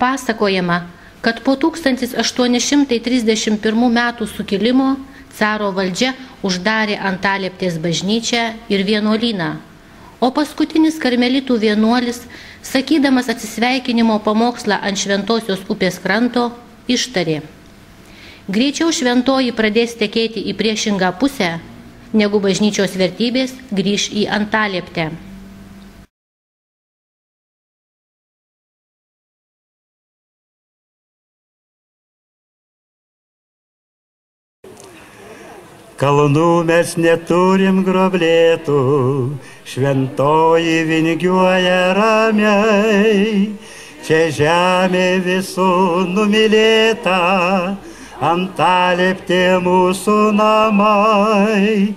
Pasakojama, kad po 1831 metų sukilimo caro valdžia uždarė Antalieptės bažnyčią ir vienuolyną, o paskutinis karmelitų vienuolis, sakydamas atsisveikinimo pamokslą ant Šventosios upės kranto, ištarė: greičiau šventoji pradės tekėti į priešingą pusę, negu bažnyčios vertybės grįš į Antalieptę. Kalnų mes neturim groblėtų, šventoji vingiuoja ramiai. Čia žemė visų numylėta, Antalieptė mūsų namai.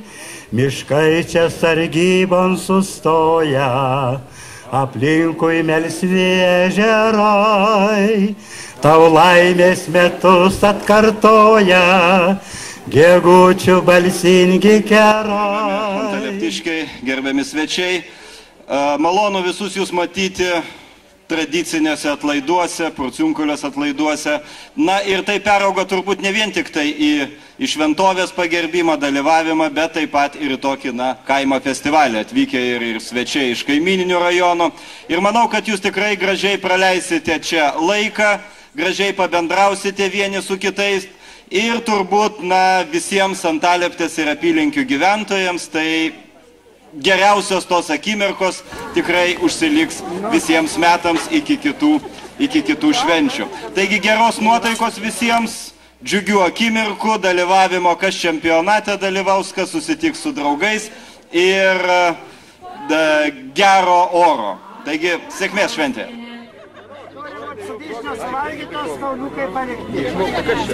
Miškai čia sargybon sustoja, aplinkui melsvi ežerai. Tau laimės metus atkartoja, gegučių balsingi kerai. Antalieptiškiai, gerbiami svečiai, malonu visus jūs matyti tradicinėse atlaiduose, Porciunkulės atlaiduose. Na ir tai perauga turbūt ne vien tik tai į šventovės pagerbimą, dalyvavimą, bet taip pat ir tokį kaimo festivalį atvykę ir svečiai iš kaimininių rajonų. Ir manau, kad jūs tikrai gražiai praleisite čia laiką, gražiai pabendrausite vieni su kitais. Ir turbūt visiems Antalieptės ir apylinkių gyventojams tai geriausios tos akimirkos tikrai užsiliks visiems metams iki kitų švenčių. Taigi geros nuotaikos visiems, džiugių akimirkų, dalyvavimo, kas čempionate dalyvaus, kas susitiks su draugais ir gero oro. Taigi sėkmės šventėje. Suvalgytos kauliukai palikti.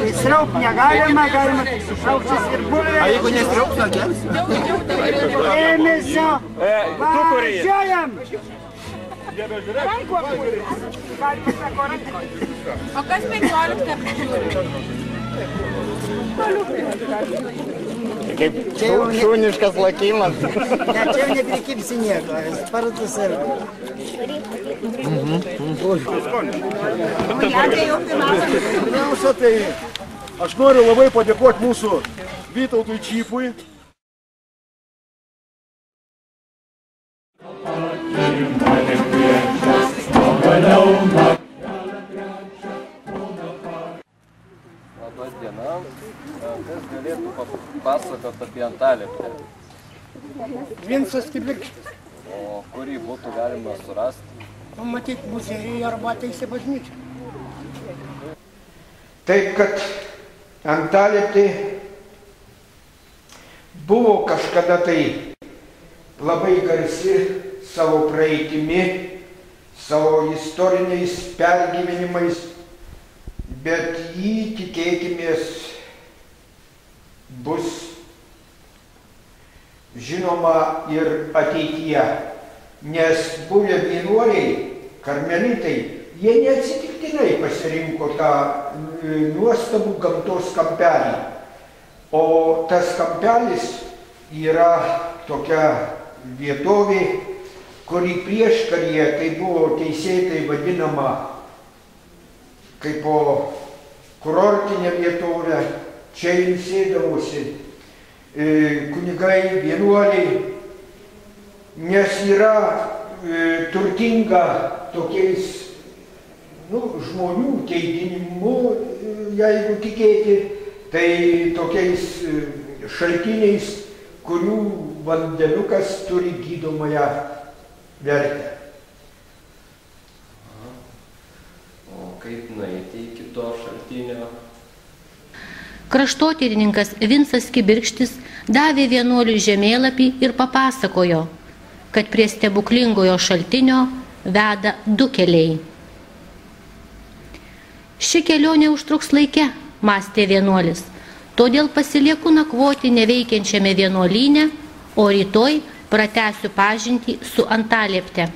Įsraupt negalima, galima tik sušauktis ir bulvės. A jeigu nesraupt, nuo dėmesio, važiuojam! O kas 15? Kaip šuniškas lakimas. Ne, čia jau neprikipsi nieko, spartus ir... Pirmiausia, tai aš noriu labai padėkoti mūsų Vytautui Čypui. Labą dieną. Kas galėtų papasakoti apie Antalieptę? Vincas Kibirkštis. O kurį būtų galima surasti? Matyti muziejai arba teisė bažnyčia. Taip, kad Antalieptė buvo kažkada tai labai garsi savo praeitimi, savo istoriniais pergyvenimais, bet jį, tikėkimės, bus žinoma ir ateityje. Nes buvę vienuoliai, karmelitai, jie neatsitiktinai pasirinko tą nuostabų gamtos kampelį. O tas kampelis yra tokia vietovė, kuri prieškaryje tai buvo teisėtai vadinama kaip kurortinė vietovė. Čia ilsėdavosi kunigai, vienuoliai, nes yra turtinga tokiais žmonių teiginimu, jeigu tikėti, tai tokiais šaltiniais, kurių vandeniukas turi gydomąją vertę. O kaip nueiti iki to šaltinio? Kraštotyrininkas Vincas Kibirkštis davė vienuoliui žemėlapį ir papasakojo, kad prie stebuklingojo šaltinio veda 2 keliai. Ši kelionė užtruks laike, mąstė vienuolis, todėl pasilieku nakvoti neveikiančiame vienuolyne, o rytoj pratęsiu pažintį su Antaliepte.